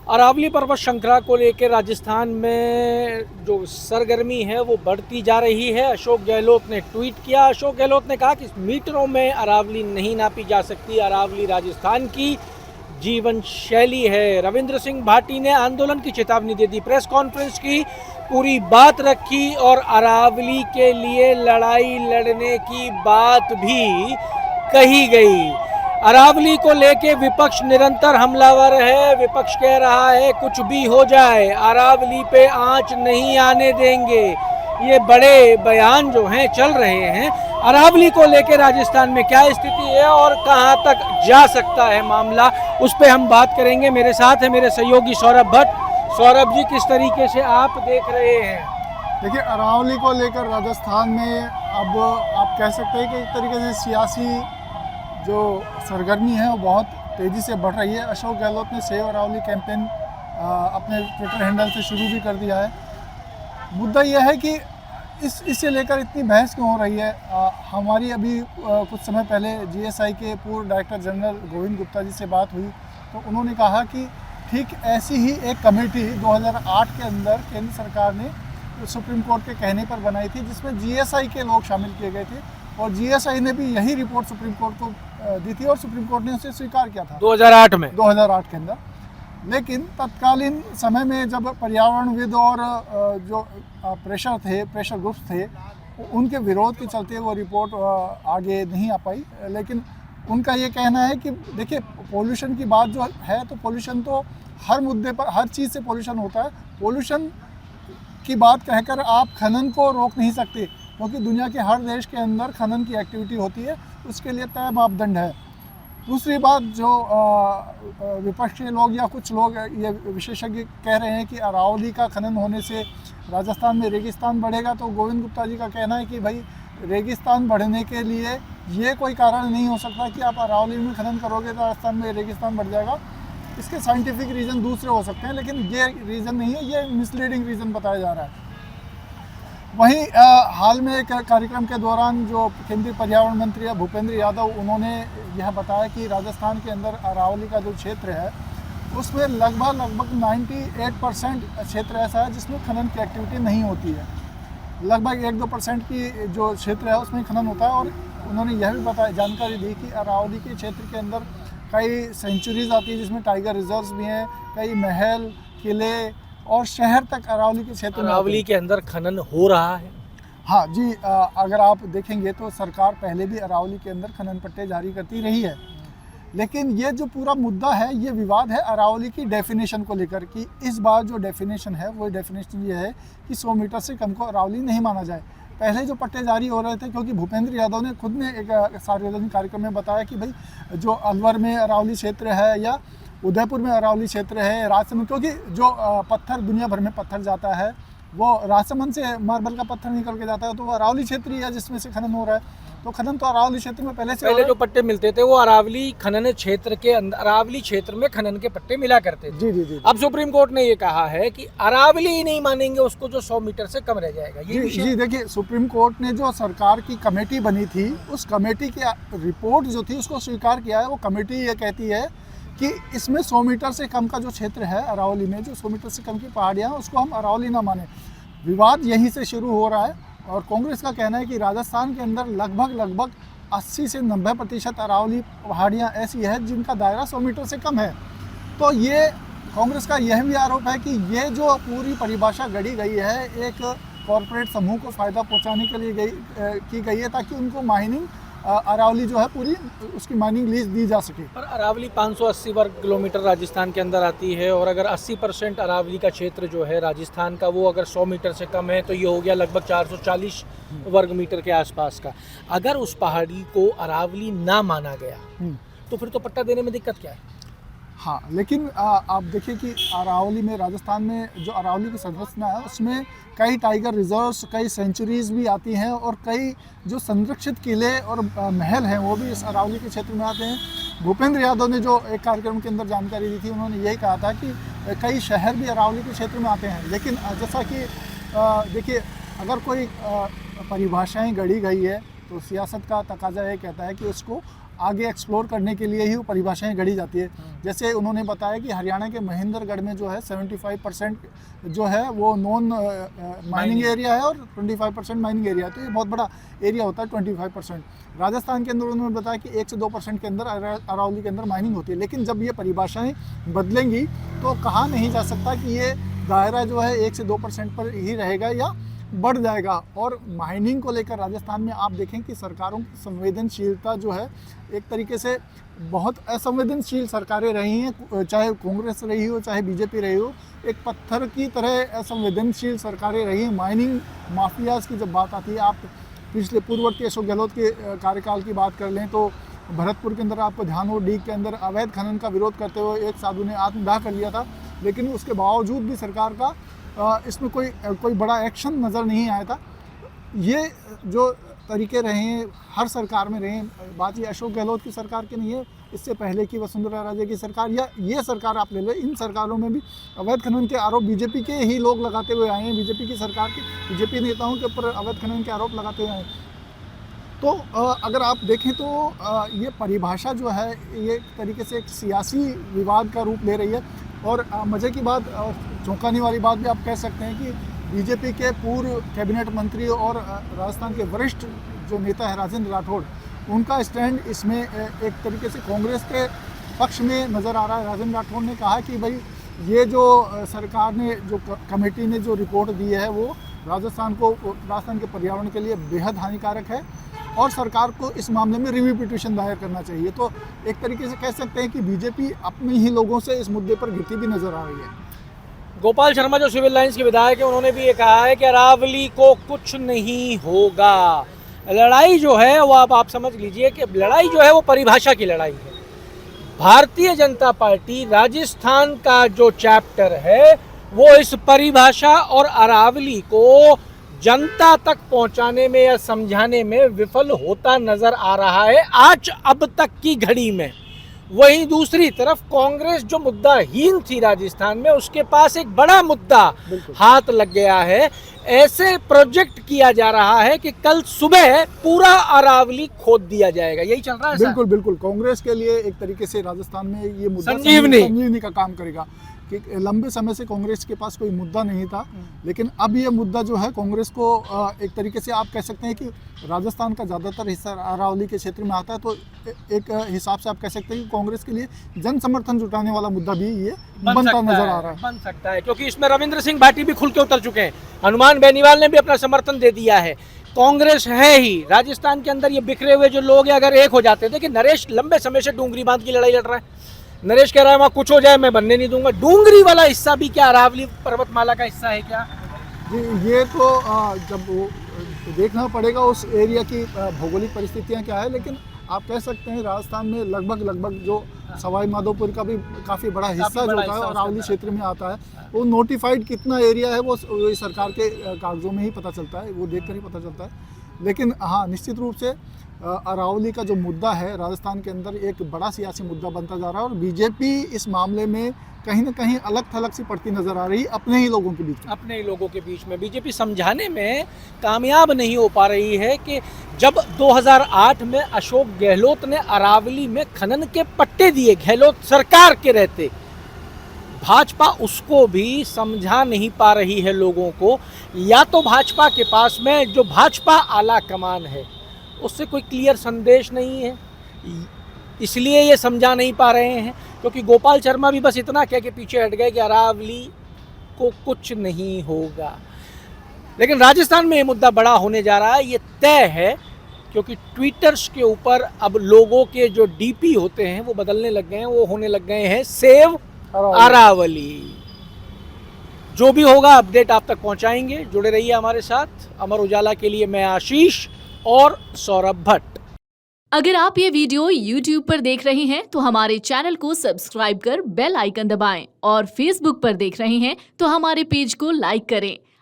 अरावली पर्वत श्रृंखला को लेकर राजस्थान में जो सरगर्मी है वो बढ़ती जा रही है। अशोक गहलोत ने ट्वीट किया। अशोक गहलोत ने कहा कि मीटरों में अरावली नहीं नापी जा सकती। अरावली राजस्थान की जीवन शैली है। रविंद्र सिंह भाटी ने आंदोलन की चेतावनी दे दी। प्रेस कॉन्फ्रेंस की पूरी बात रखी और अरावली के लिए लड़ाई लड़ने की बात भी कही गई। अरावली को लेके विपक्ष निरंतर हमलावर है। विपक्ष कह रहा है कुछ भी हो जाए अरावली पे आंच नहीं आने देंगे। ये बड़े बयान जो हैं चल रहे हैं। अरावली को लेके राजस्थान में क्या स्थिति है और कहां तक जा सकता है मामला, उस पे हम बात करेंगे। मेरे साथ है मेरे सहयोगी सौरभ भट्ट। सौरभ जी, किस तरीके से आप देख रहे हैं? देखिए, अरावली को लेकर राजस्थान में अब आप कह सकते हैं कि एक तरीके से सियासी जो सरगर्मी है वो बहुत तेज़ी से बढ़ रही है। अशोक गहलोत ने सेव अरावली कैंपेन अपने ट्विटर हैंडल से शुरू भी कर दिया है। मुद्दा यह है कि इसे लेकर इतनी बहस क्यों हो रही है। हमारी अभी कुछ समय पहले जीएसआई के पूर्व डायरेक्टर जनरल गोविंद गुप्ता जी से बात हुई, तो उन्होंने कहा कि ठीक ऐसी ही एक कमेटी 2008 के अंदर केंद्र सरकार ने सुप्रीम कोर्ट के कहने पर बनाई थी, जिसमें जीएसआई के लोग शामिल किए गए थे और जीएसआई ने भी यही रिपोर्ट सुप्रीम कोर्ट को दी थी और सुप्रीम कोर्ट ने उसे स्वीकार किया था 2008 में 2008 के अंदर। लेकिन तत्कालीन समय में जब पर्यावरणविद और जो प्रेशर ग्रुप्स थे, उनके विरोध के चलते वो रिपोर्ट आगे नहीं आ पाई। लेकिन उनका ये कहना है कि देखिए, पोल्यूशन की बात जो है, तो पोल्यूशन तो हर मुद्दे पर, हर चीज़ से पोल्यूशन होता है। पोल्यूशन की बात कहकर आप खनन को रोक नहीं सकते, क्योंकि दुनिया के हर देश के अंदर खनन की एक्टिविटी होती है, उसके लिए तय मापदंड है। दूसरी बात, जो विपक्षी लोग या कुछ लोग ये विशेषज्ञ कह रहे हैं कि अरावली का खनन होने से राजस्थान में रेगिस्तान बढ़ेगा, तो गोविंद गुप्ता जी का कहना है कि भाई, रेगिस्तान बढ़ने के लिए ये कोई कारण नहीं हो सकता कि आप अरावली में खनन करोगे तो राजस्थान में रेगिस्तान बढ़ जाएगा। इसके साइंटिफिक रीज़न दूसरे हो सकते हैं, लेकिन ये रीज़न नहीं है, ये मिसलीडिंग रीज़न बताया जा रहा है। वहीं हाल में एक कार्यक्रम के दौरान जो केंद्रीय पर्यावरण मंत्री है भूपेंद्र यादव, उन्होंने यह बताया कि राजस्थान के अंदर अरावली का जो क्षेत्र है उसमें लगभग 98% क्षेत्र ऐसा है जिसमें खनन की एक्टिविटी नहीं होती है। लगभग 1-2% की जो क्षेत्र है उसमें खनन होता है। और उन्होंने यह भी बताया, जानकारी दी कि अरावली के क्षेत्र के अंदर कई सेंचुरीज आती है, जिसमें टाइगर रिजर्व्स भी हैं, कई महल, किले और शहर तक अरावली के क्षेत्र में। अरावली के अंदर खनन हो रहा है? हाँ जी, अगर आप देखेंगे तो सरकार पहले भी अरावली के अंदर खनन पट्टे जारी करती रही है। लेकिन ये जो पूरा मुद्दा है, ये विवाद है अरावली की डेफिनेशन को लेकर, कि इस बार जो डेफिनेशन है वो डेफिनेशन ये है कि 100 मीटर से कम को अरावली नहीं माना जाए। पहले जो पट्टे जारी हो रहे थे, क्योंकि भूपेंद्र यादव ने खुद ने एक सार्वजनिक कार्यक्रम में बताया कि भाई, जो अलवर में अरावली क्षेत्र है या उदयपुर में अरावली क्षेत्र है, राजसमंद, क्योंकि जो पत्थर दुनिया भर में पत्थर जाता है वो राजसमंद से मार्बल का पत्थर निकल के जाता है, तो वो अरावली क्षेत्र ही है जिसमें से खनन हो रहा है। तो खनन तो अरावली क्षेत्र में पहले जो पट्टे मिलते थे वो अरावली खनन क्षेत्र के अंदर, अरावली क्षेत्र में खनन के पट्टे मिला करते थे। जी। अब सुप्रीम कोर्ट ने ये कहा है कि अरावली ही नहीं मानेंगे उसको जो 100 मीटर से कम रह जाएगा। जी, देखिए, सुप्रीम कोर्ट ने जो सरकार की कमेटी बनी थी, उस कमेटी की रिपोर्ट जो थी उसको स्वीकार किया है। वो कमेटी ये कहती है कि इसमें 100 मीटर से कम का जो क्षेत्र है अरावली में, जो 100 मीटर से कम की पहाड़ियाँ, उसको हम अरावली ना माने। विवाद यहीं से शुरू हो रहा है और कांग्रेस का कहना है कि राजस्थान के अंदर लगभग 80 से 90% अरावली पहाड़ियाँ ऐसी है जिनका दायरा 100 मीटर से कम है। तो ये कांग्रेस का यह भी आरोप है कि ये जो पूरी परिभाषा गढ़ी गई है, एक कॉरपोरेट समूह को फ़ायदा पहुंचाने के लिए की गई है, ताकि उनको माइनिंग अरावली जो है पूरी उसकी माइनिंग लीज दी जा सके। पर अरावली 580 वर्ग किलोमीटर राजस्थान के अंदर आती है और अगर 80% अरावली का क्षेत्र जो है राजस्थान का, वो अगर 100 मीटर से कम है तो ये हो गया लगभग 440 वर्ग मीटर के आसपास का। अगर उस पहाड़ी को अरावली ना माना गया तो फिर तो पट्टा देने में दिक्कत क्या है? हाँ, लेकिन आप देखिए कि अरावली में, राजस्थान में जो अरावली की संरचना है उसमें कई टाइगर रिजर्व्स, कई सेंचुरीज भी आती हैं और कई जो संरक्षित किले और महल हैं वो भी इस अरावली के क्षेत्र में आते हैं। भूपेंद्र यादव ने जो एक कार्यक्रम के अंदर जानकारी दी थी, उन्होंने यही कहा था कि कई शहर भी अरावली के क्षेत्र में आते हैं। लेकिन जैसा कि देखिए, अगर कोई परिभाषाएँ गढ़ी गई है तो सियासत का तकाजा ये कहता है कि उसको आगे एक्सप्लोर करने के लिए ही वो परिभाषाएं गढ़ी जाती है। जैसे उन्होंने बताया कि हरियाणा के महेंद्रगढ़ में जो है 75% जो है वो नॉन माइनिंग एरिया है और 25% माइनिंग एरिया है, तो ये बहुत बड़ा एरिया होता है 25%। राजस्थान के अंदर उन्होंने बताया कि 1 से 2% के अंदर अरावली के अंदर माइनिंग होती है, लेकिन जब ये परिभाषाएं बदलेंगी तो कहा नहीं जा सकता कि ये दायरा जो है 1 से 2% पर ही रहेगा या बढ़ जाएगा। और माइनिंग को लेकर राजस्थान में आप देखें कि सरकारों की संवेदनशीलता जो है एक तरीके से बहुत असंवेदनशील सरकारें रही हैं, चाहे कांग्रेस रही हो चाहे बीजेपी रही हो, एक पत्थर की तरह असंवेदनशील सरकारें रही हैं। माइनिंग माफियाज की जब बात आती है, आप पिछले पूर्ववर्ती अशोक गहलोत के कार्यकाल की बात कर लें तो भरतपुर के अंदर आपको ध्यान हो, डीग के अंदर अवैध खनन का विरोध करते हुए एक साधु ने आत्मदाह कर लिया था, लेकिन उसके बावजूद भी सरकार का इसमें कोई बड़ा एक्शन नज़र नहीं आया था। ये जो तरीके रहे हैं हर सरकार में रहे हैं, बात ये अशोक गहलोत की सरकार की नहीं है, इससे पहले की वसुंधरा राजे की सरकार या ये सरकार आप ले लो, इन सरकारों में भी अवैध खनन के आरोप बीजेपी के ही लोग लगाते हुए आए हैं, बीजेपी की सरकार के बीजेपी नेताओं के ऊपर अवैध खनन के आरोप लगाते हुए आए हैं। तो अगर आप देखें तो ये परिभाषा जो है ये एक तरीके से एक सियासी विवाद का रूप ले रही है। और मज़े की बात, चौंकाने वाली बात भी आप कह सकते हैं कि बीजेपी के पूर्व कैबिनेट मंत्री और राजस्थान के वरिष्ठ जो नेता है राजेंद्र राठौड़, उनका स्टैंड इसमें एक तरीके से कांग्रेस के पक्ष में नज़र आ रहा है। राजेंद्र राठौड़ ने कहा कि भाई ये जो सरकार ने जो कमेटी ने जो रिपोर्ट दी है वो राजस्थान के पर्यावरण के लिए बेहद हानिकारक है और सरकार को इस मामले में रिव्यू पिटीशन दायर करना चाहिए। तो एक तरीके से कह सकते हैं कि बीजेपी अपने ही लोगों से इस मुद्दे पर घिरती भी नजर आ रही है। गोपाल शर्मा जो सिविल लाइंस के विधायक है, उन्होंने भी ये कहा है कि अरावली को कुछ नहीं होगा। लड़ाई जो है वो आप समझ लीजिए कि लड़ाई जो है वो परिभाषा की लड़ाई है। भारतीय जनता पार्टी राजस्थान का जो चैप्टर है वो इस परिभाषा और अरावली को जनता तक पहुंचाने में या समझाने में विफल होता नजर आ रहा है आज अब तक की घड़ी में। वहीं दूसरी तरफ कांग्रेस जो मुद्दाहीन थी राजस्थान में, उसके पास एक बड़ा मुद्दा हाथ लग गया है। ऐसे प्रोजेक्ट किया जा रहा है कि कल सुबह पूरा अरावली खोद दिया जाएगा। यही चल रहा है। बिल्कुल बिल्कुल, कांग्रेस के लिए एक तरीके से राजस्थान में ये मुद्दा संजीवनी का काम करेगा कि लंबे समय से कांग्रेस के पास कोई मुद्दा नहीं था, लेकिन अब ये मुद्दा जो है कांग्रेस को एक तरीके से आप कह सकते हैं कि राजस्थान का ज़्यादातर हिस्सा अरावली के क्षेत्र में आता है, तो एक हिसाब से आप कह सकते हैं कि कांग्रेस के लिए जन समर्थन जुटाने वाला मुद्दा भी ये बनता नजर आ रहा है। बन सकता है, क्योंकि इसमें रविंद्र सिंह भाटी भी खुल के उतर चुके हैं, हनुमान बेनीवाल ने भी अपना समर्थन दे दिया है। कांग्रेस है ही राजस्थान के अंदर ये बिखरे हुए जो लोग हैं अगर एक हो जाते थे कि नरेश लंबे समय से डूंगरी बांध की लड़ाई लड़ रहा है, नरेश कह रहा है वहाँ कुछ हो जाए मैं बनने नहीं दूंगा। डूंगरी वाला हिस्सा भी क्या अरावली पर्वतमाला का हिस्सा है क्या? ये तो जब देखना पड़ेगा उस एरिया की भौगोलिक परिस्थितियाँ क्या है, लेकिन आप कह सकते हैं राजस्थान में लगभग जो सवाई माधोपुर का भी काफ़ी बड़ा हिस्सा जो होता है अरावली क्षेत्र में आता है। वो नोटिफाइड कितना एरिया है वो सरकार के कागजों में ही पता चलता है, वो देखकर ही पता चलता है। लेकिन हाँ, निश्चित रूप से अरावली का जो मुद्दा है राजस्थान के अंदर एक बड़ा सियासी मुद्दा बनता जा रहा है और बीजेपी इस मामले में कहीं ना कहीं अलग थलग सी पड़ती नजर आ रही है अपने ही लोगों के बीच में। अपने ही लोगों के बीच में बीजेपी समझाने में कामयाब नहीं हो पा रही है कि जब 2008 में अशोक गहलोत ने अरावली में खनन के पट्टे दिए गहलोत सरकार के रहते, भाजपा उसको भी समझा नहीं पा रही है लोगों को। या तो भाजपा के पास में जो भाजपा आला कमान है उससे कोई क्लियर संदेश नहीं है, इसलिए ये समझा नहीं पा रहे हैं। क्योंकि गोपाल शर्मा भी बस इतना कह के पीछे हट गए कि अरावली को कुछ नहीं होगा, लेकिन राजस्थान में ये मुद्दा बड़ा होने जा रहा है, ये तय है। क्योंकि ट्विटर्स के ऊपर अब लोगों के जो डीपी होते हैं वो बदलने लग गए हैं, वो होने लग गए हैं सेव अरावली। जो भी होगा अपडेट आप तक पहुंचाएंगे, जुड़े रहिए हमारे साथ। अमर उजाला के लिए मैं आशीष और सौरभ भट्ट। अगर आप ये वीडियो YouTube पर देख रहे हैं तो हमारे चैनल को सब्सक्राइब कर बेल आइकन दबाएं और Facebook पर देख रहे हैं तो हमारे पेज को लाइक करें।